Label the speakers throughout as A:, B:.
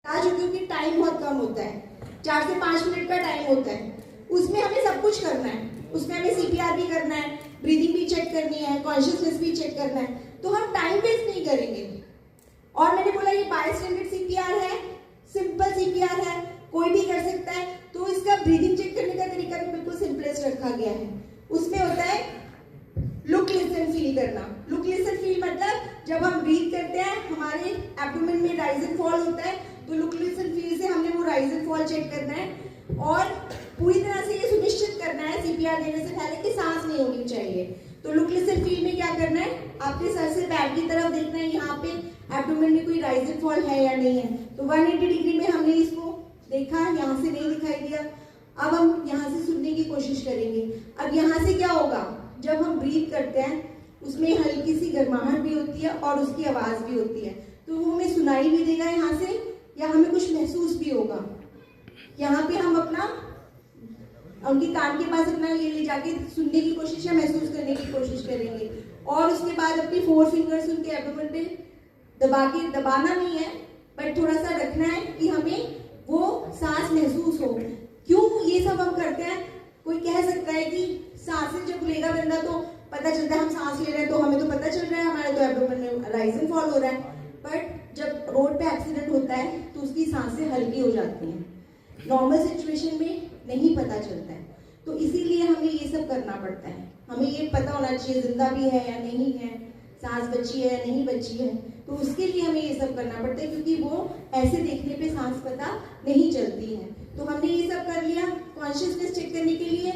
A: बता चुकी हूँ कि टाइम बहुत कम होता है, 4 से 5 मिनट का टाइम होता है, उसमें हमें सब कुछ करना है। उसमें हमें CPR भी करना है, ब्रीदिंग भी चेक करनी है, कॉन्शियसनेस भी चेक करना है, तो हम टाइम वेस्ट नहीं करेंगे। और मैंने बोला ये बायस्टैंडर्ड CPR है, सिंपल CPR है, कोई भी कर सकता है। तो इसका ब्रीदिंग चेक करने का तरीका भी बिल्कुल सिंपलेस्ट रखा गया है। उसमें होता है लुक लिसन फील करना। लुक लिसन फील मतलब जब हम ब्रीथ करते हैं हमारे एब्डोमेन में राइज एंड फॉल होता है, तो लुक लिसन फील से हमने वो राइज एंड फॉल चेक करना है और पूरी तरह से ये सुनिश्चित करना है CPR देने से पहले कि सांस नहीं होनी चाहिए। तो लुक लिसन फील में क्या करना है, आपके सर से बैक की तरफ देखना है, यहाँ पे एब्डोमेन में कोई राइज एंड फॉल है या नहीं है। तो 180 डिग्री में हमने इसको देखा, यहाँ से नहीं दिखाई दिया। अब हम यहाँ से सुनने की कोशिश करेंगे। अब यहाँ से क्या होगा, जब हम ब्रीथ करते हैं उसमें हल्की सी गर्माहट भी होती है और उसकी आवाज भी होती है, तो वो हमें सुनाई भी देगा यहाँ से या हमें कुछ महसूस भी होगा। यहाँ पे हम अपना उनके कान के पास अपना ये ले जाके सुनने की कोशिश या महसूस करने की कोशिश करेंगे और उसके बाद अपनी 4 फिंगर्स उनके एब्डोमेन पे दबाना नहीं है, बट थोड़ा सा रखना है कि हमें वो सांस महसूस हो। क्यों ये सब हम करते हैं? कोई कह सकता है कि सांसें जब लेगा बंदा तो पता चलता है हम सांस ले रहे हैं, तो हमें तो पता चल रहा है हमारे तो एब्डोमेन में राइज एंड फॉल हो रहा है। बट जब रोड पे एक्सीडेंट होता है तो उसकी सांसें हल्की हो जाती हैं, नॉर्मल सिचुएशन में नहीं पता चलता है। तो इसीलिए हमें ये सब करना पड़ता है। हमें ये पता होना चाहिए जिंदा भी है या नहीं है, सांस बची है या नहीं बची है, तो उसके लिए हमें ये सब करना पड़ता है, क्योंकि वो ऐसे देखने पे सांस पता नहीं चलती है। तो हमने ये सब कर लिया। कॉन्शियसनेस चेक करने के लिए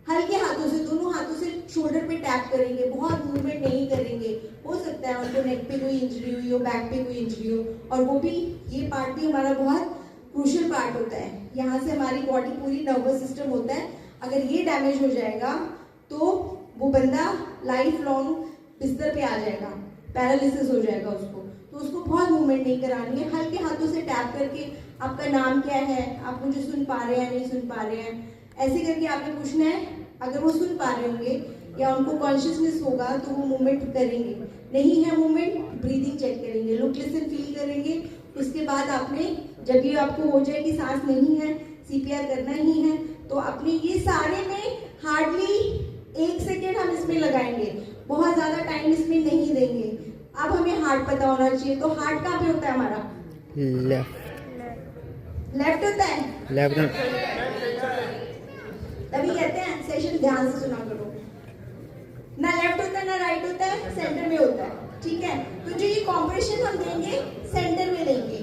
A: हल्के हाथों से, दोनों हाथों से शोल्डर पे टैप करेंगे, बहुत मूवमेंट नहीं करेंगे। हो सकता है उनको नेक पे कोई इंजरी हुई हो, बैक पे कोई इंजरी हो, और वो भी ये पार्ट भी हमारा बहुत क्रूशियल पार्ट होता है। यहाँ से हमारी बॉडी पूरी नर्वस सिस्टम होता है, अगर ये डैमेज हो जाएगा तो वो बंदा लाइफ लॉन्ग बिस्तर पे आ जाएगा, पैरालिसिस हो जाएगा उसको। तो उसको बहुत मूवमेंट नहीं करानी है, हल्के हाथों से टैप करके आपका नाम क्या है, आप मुझे सुन पा रहे हैं नहीं सुन पा रहे हैं, ऐसे करके आपने पूछना है। अगर वो सुन पा रहे होंगे या उनको कॉन्शियसनेस होगा तो वो मूवमेंट करेंगे, नहीं है मूवमेंट, ब्रीदिंग चेक करेंगे, लुक लिसन फील करेंगे। उसके बाद आपने जब ये आपको हो जाए कि सांस नहीं है, CPR करना ही है, तो अपने ये सारे में हार्डली 1 सेकेंड हम इसमें लगाएंगे, बहुत ज्यादा टाइम इसमें नहीं देंगे। अब हमें हार्ट पता होना चाहिए, तो हार्ट कहाँ पे होता है हमारा? लेफ्ट होता है, लेफ्ट। तभी कहते हैं सेशन ध्यान से सुना करो। ना लेफ्ट होता है ना राइट होता है, सेंटर में होता है, ठीक है। तो जो ये कॉम्प्रेशन हम देंगे सेंटर में देंगे।